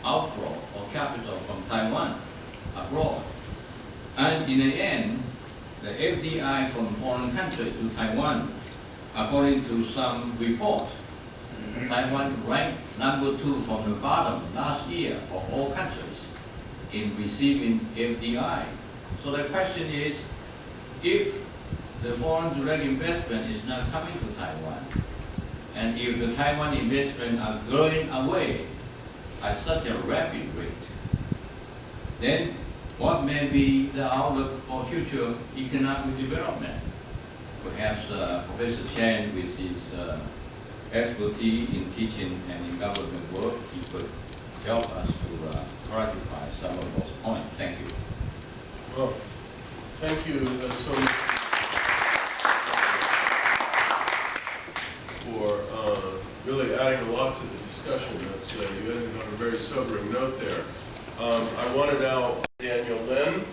outflow of capital from Taiwan abroad. And in the end, the FDI from foreign countries to Taiwan, according to some reports, Taiwan ranked number 2 from the bottom last year of all countries in receiving FDI. So the question is, if the foreign direct investment is not coming to Taiwan, and if the Taiwan investment are going away at such a rapid rate, then what may be the outlook for future economic development? Perhaps Professor Chen, with his expertise in teaching and in government work, he could help us to clarify some of those points. Thank you. Well, thank you so much for really adding a lot to the discussion. That's, you ended on a very sobering note there. I want to now Daniel Lin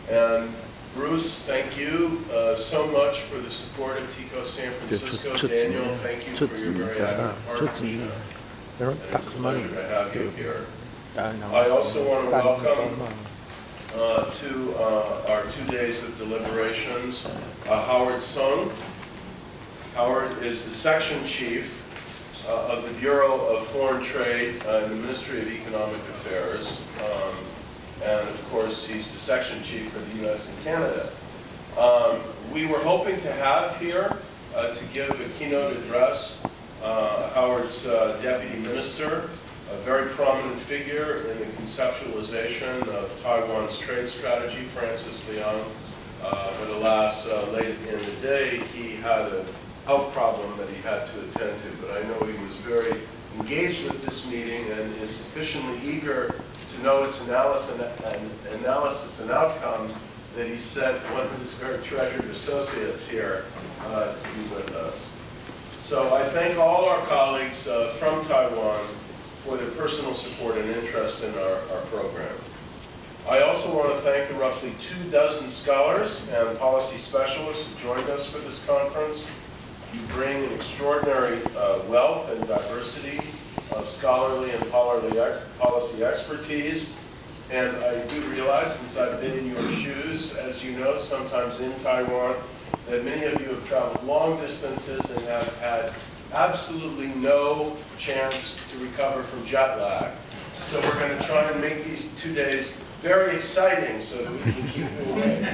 and Bruce, thank you so much for the support of TICO San Francisco. Daniel, thank you for your very active partnership. And it's a pleasure to have you here. I also want to welcome to our 2 days of deliberations Howard Sung. Howard is the section chief of the Bureau of Foreign Trade in the Ministry of Economic Affairs. And of course, he's the section chief for the U.S. and Canada. We were hoping to have here to give a keynote address Howard's deputy minister, a very prominent figure in the conceptualization of Taiwan's trade strategy, Francis Leung. But alas, late at the end of the day, he had a health problem that he had to attend to. But I know he was very engaged with this meeting and is sufficiently eager to know its analysis and outcomes that he sent one of his very treasured associates here to be with us. So I thank all our colleagues from Taiwan for their personal support and interest in our program. I also want to thank the roughly 24 scholars and policy specialists who joined us for this conference. You bring an extraordinary wealth and diversity of scholarly and policy expertise. And I do realize, since I've been in your shoes, as you know, sometimes in Taiwan, that many of you have traveled long distances and have had absolutely no chance to recover from jet lag. So we're going to try and make these 2 days very exciting so that we can keep you awake.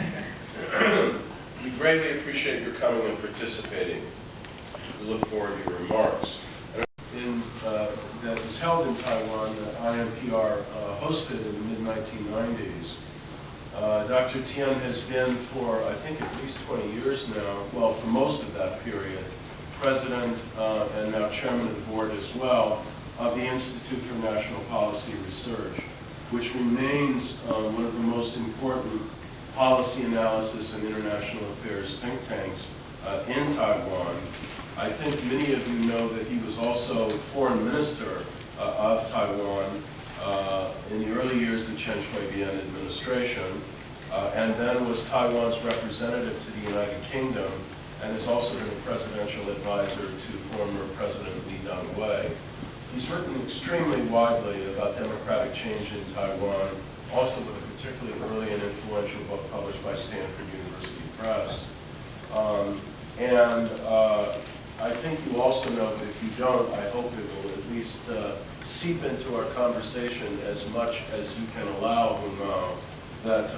We greatly appreciate your coming and participating. We look forward to your remarks. That was held in Taiwan that IMPR hosted in the mid-1990s. Dr. Tien has been for, I think, at least 20 years now, well, for most of that period, president and now chairman of the board as well of the Institute for National Policy Research, which remains one of the most important policy analysis and international affairs think tanks in Taiwan. I think many of you know that he was also foreign minister of Taiwan in the early years of the Chen Shui-bian administration, and then was Taiwan's representative to the United Kingdom, and has also been a presidential advisor to former President Lee Teng-hui. He's written extremely widely about democratic change in Taiwan, also with a particularly early and influential book published by Stanford University Press. I think you also know, but if you don't, I hope it will at least seep into our conversation as much as you can allow him that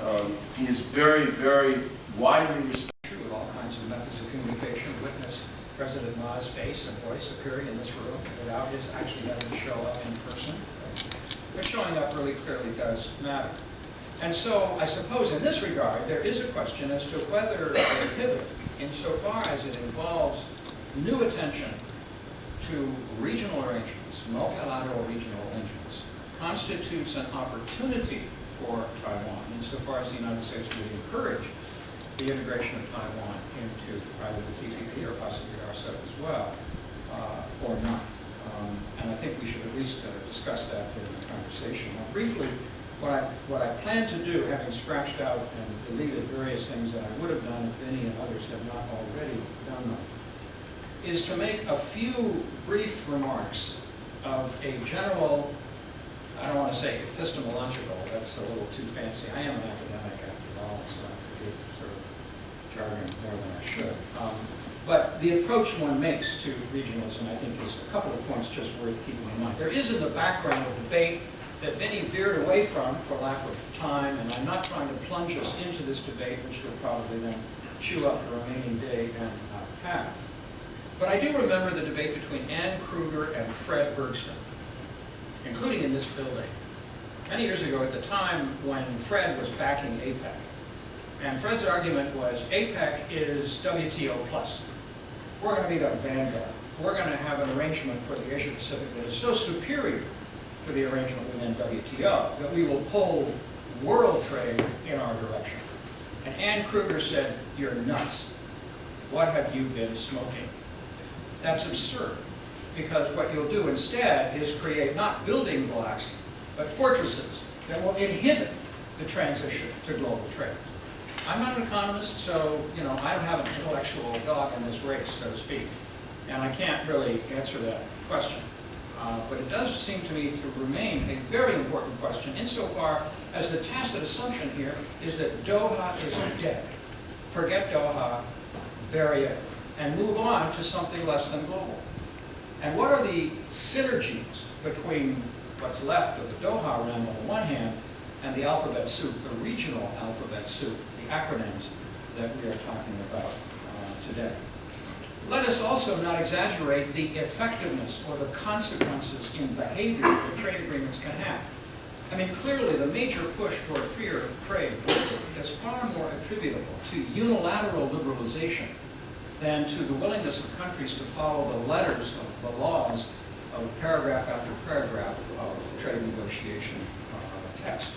he is very, very widely respected. With all kinds of methods of communication, witness President Ma's face and voice appearing in this room without his actually having to show up in person. But showing up really clearly does matter. And so I suppose in this regard, there is a question as to whether a pivot, insofar as it involves new attention to regional arrangements, multilateral regional arrangements, constitutes an opportunity for Taiwan, insofar as the United States would encourage the integration of Taiwan into either the TPP or possibly RCEP as well, or not. And I think we should at least discuss that in the conversation. Now, briefly, what I plan to do, having scratched out and deleted various things that I would have done if any and others have not already done them, is to make a few brief remarks of a general, I don't want to say epistemological. That's a little too fancy. I am an academic after all, so I forgive sort of jargon more than I should. But the approach one makes to regionalism, I think, is a couple of points just worth keeping in mind. There is in the background a debate that many veered away from for lack of time, and I'm not trying to plunge us into this debate, which will probably then chew up the remaining day and a half. But I do remember the debate between Ann Kruger and Fred Bergson, including in this building, many years ago at the time when Fred was backing APEC. And Fred's argument was APEC is WTO plus. We're going to be the vanguard. We're going to have an arrangement for the Asia Pacific that is so superior to the arrangement within WTO that we will pull world trade in our direction. And Ann Kruger said, "You're nuts. What have you been smoking?" That's absurd, because what you'll do instead is create not building blocks, but fortresses that will inhibit the transition to global trade. I'm not an economist, so I don't have an intellectual dog in this race, so to speak, and I can't really answer that question. But it does seem to me to remain a very important question insofar as the tacit assumption here is that Doha is dead. Forget Doha, bury it, and move on to something less than global. And what are the synergies between what's left of the Doha realm on the one hand and the alphabet soup, the regional alphabet soup, the acronyms that we are talking about today? Let us also not exaggerate the effectiveness or the consequences in behavior that trade agreements can have. I mean, clearly the major push toward freer trade is far more attributable to unilateral liberalization than to the willingness of countries to follow the letters of the laws of paragraph after paragraph of trade negotiation text.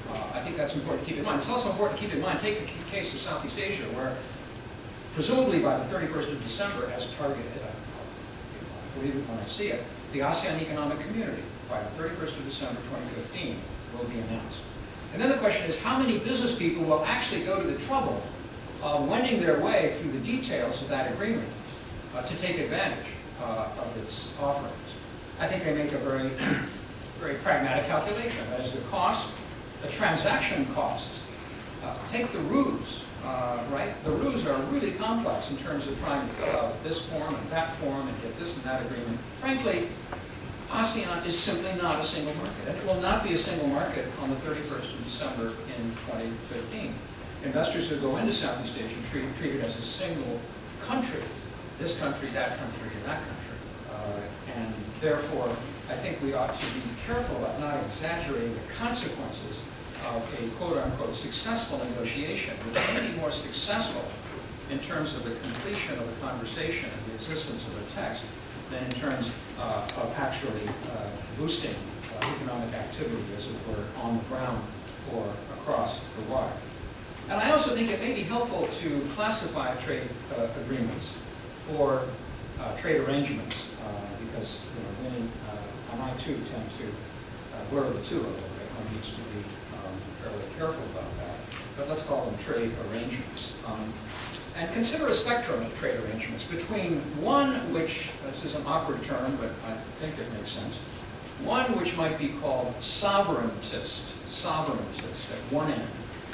I think that's important to keep in mind. It's also important to keep in mind, take the case of Southeast Asia, where presumably by the 31st of December, as targeted, I believe it when I see it, the ASEAN Economic Community, by the 31st of December 2015, will be announced. And then the question is, how many business people will actually go to the trouble of wending their way through the details of that agreement to take advantage of its offerings? I think they make a very, very pragmatic calculation. That is the cost, the transaction costs. Take the ruse, right? The ruse are really complex in terms of trying to fill out this form and that form and get this and that agreement. Frankly, ASEAN is simply not a single market, and it will not be a single market on the 31st of December in 2015. Investors who go into Southeast Asia treat it as a single country, this country, that country, and that country. And therefore, I think we ought to be careful about not exaggerating the consequences of a quote-unquote successful negotiation, which may be more successful in terms of the completion of the conversation and the existence of a text than in terms of actually boosting economic activity, as it were, on the ground or across the wire. And I also think it may be helpful to classify trade agreements or trade arrangements, because many, and I too tend to blur the two a little bit. One needs to be fairly careful about that. But let's call them trade arrangements. And consider a spectrum of trade arrangements between one which, this is an awkward term, but I think it makes sense, one which might be called sovereigntist at one end,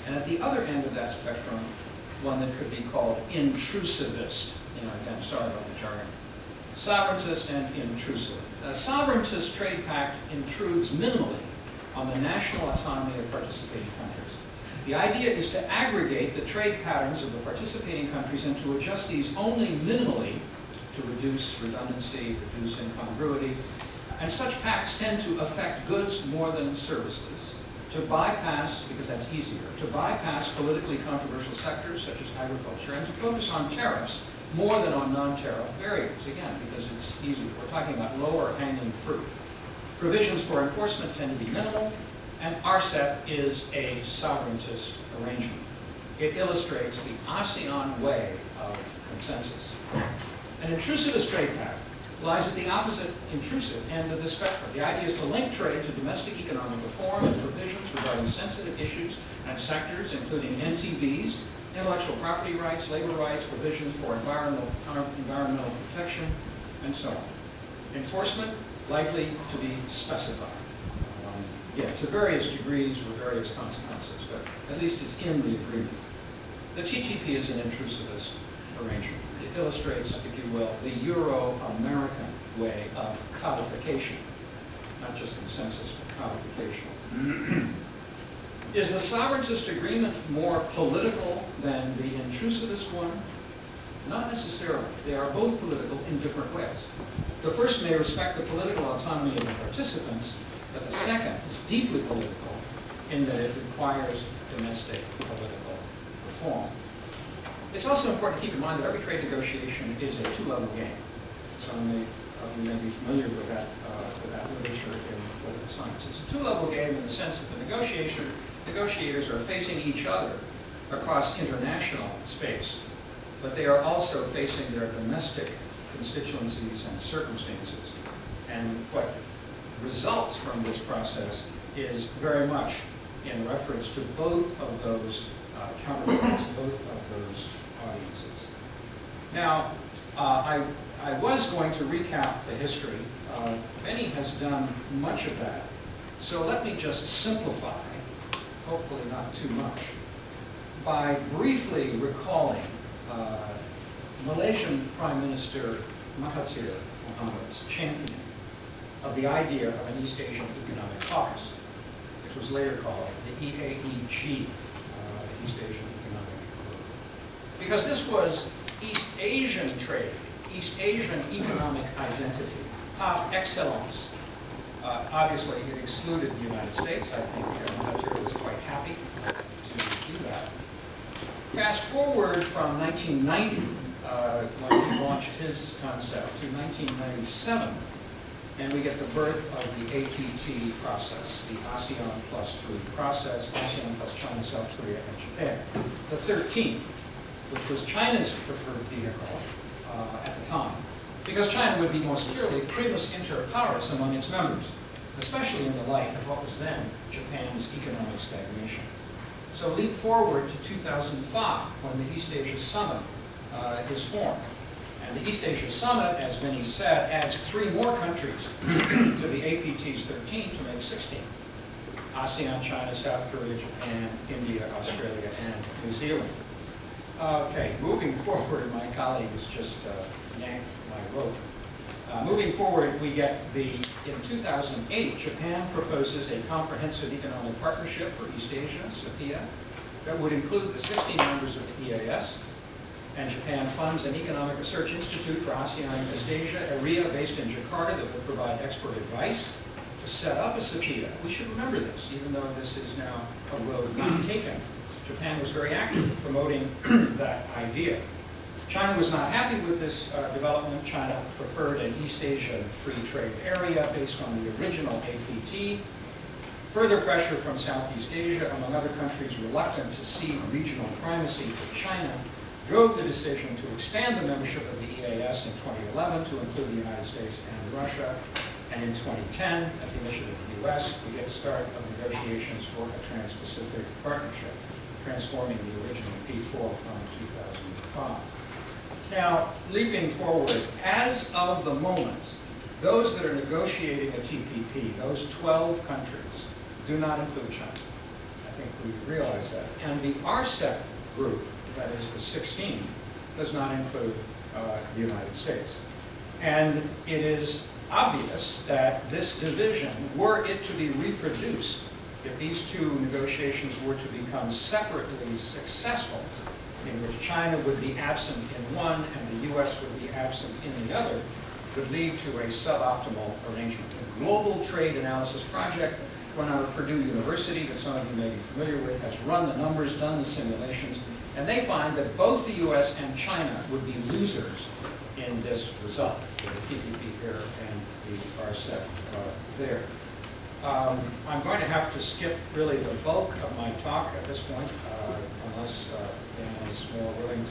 and at the other end of that spectrum, one that could be called intrusivist. Again, sorry about the jargon. Sovereigntist and intrusive. A sovereigntist trade pact intrudes minimally on the national autonomy of participating countries. The idea is to aggregate the trade patterns of the participating countries and to adjust these only minimally to reduce redundancy, reduce incongruity. And such pacts tend to affect goods more than services, to bypass, because that's easier, to bypass politically controversial sectors such as agriculture and to focus on tariffs more than on non-tariff barriers, again, because it's easier. We're talking about lower hanging fruit. Provisions for enforcement tend to be minimal, and RCEP is a sovereigntist arrangement. It illustrates the ASEAN way of consensus. An intrusivist trade pact lies at the opposite intrusive end of the spectrum. The idea is to link trade to domestic economic reform and provisions regarding sensitive issues and sectors, including NTBs, intellectual property rights, labor rights, provisions for environmental protection, and so on. Enforcement likely to be specified. Yes, to various degrees with various consequences, but at least it's in the agreement. The TPP is an intrusivist arrangement. It illustrates, if you will, the Euro-American way of codification, not just consensus, but codification. Is the sovereigntist agreement more political than the intrusivist one? Not necessarily. They are both political in different ways. The first may respect the political autonomy of the participants, but the second is deeply political in that it requires domestic political reform. It's also important to keep in mind that every trade negotiation is a two-level game. Some of you may be familiar with that literature in political science. It's a two-level game in the sense that the negotiators are facing each other across international space, but they are also facing their domestic constituencies and circumstances. And what results from this process is very much in reference to both of those counterparts, both of those audiences. Now, I was going to recap the history. Benny has done much of that. So let me just simplify, hopefully not too much, by briefly recalling Malaysian Prime Minister Mahathir Mohamad's championing of the idea of an East Asian Economic Caucus, which was later called the EAEG, East Asian Economic Group. Because this was East Asian trade, East Asian economic identity, par excellence. Obviously, it excluded the United States. I think Mahathir was quite happy to do that. Fast forward from 1990, when he launched his concept, to 1997, and we get the birth of the APT process, the ASEAN plus 3 process, ASEAN plus China, South Korea, and Japan. The 13th, which was China's preferred vehicle at the time, because China would be most clearly primus inter pares among its members, especially in the light of what was then Japan's economic stagnation. So leap forward to 2005, when the East Asia Summit is formed. And the East Asia Summit, as Vinny said, adds 3 more countries to the APT's 13 to make 16. ASEAN, China, South Korea, Japan, India, Australia, and New Zealand. Okay, moving forward, my colleague has just yanked my rope. Moving forward, we get in 2008, Japan proposes a comprehensive economic partnership for East Asia, SAPRC, that would include the 60 members of the EAS. And Japan funds an economic research institute for ASEAN and East Asia, AREA, based in Jakarta, that will provide expert advice to set up a SAPRC. We should remember this, even though this is now a road not taken. Japan was very active in promoting that idea. China was not happy with this development. China preferred an East Asia free trade area based on the original APT. Further pressure from Southeast Asia, among other countries reluctant to cede regional primacy to China, drove the decision to expand the membership of the EAS in 2011 to include the United States and Russia. And in 2010, at the initiative of the U.S., we get the start of negotiations for a Trans-Pacific Partnership, transforming the original P4 from 2005. Now, leaping forward, as of the moment, those that are negotiating a TPP, those 12 countries, do not include China. I think we realize that. And the RCEP group, that is the 16, does not include the United States. And it is obvious that this division, were it to be reproduced, if these 2 negotiations were to become separately successful, in which China would be absent in one and the U.S. would be absent in the other, would lead to a suboptimal arrangement. The Global Trade Analysis Project, run out of Purdue University, that some of you may be familiar with, has run the numbers, done the simulations, and they find that both the U.S. and China would be losers in this result, the TPP here and the RCEP there. I'm going to have to skip really the bulk of my talk at this point, unless Dan is more willing to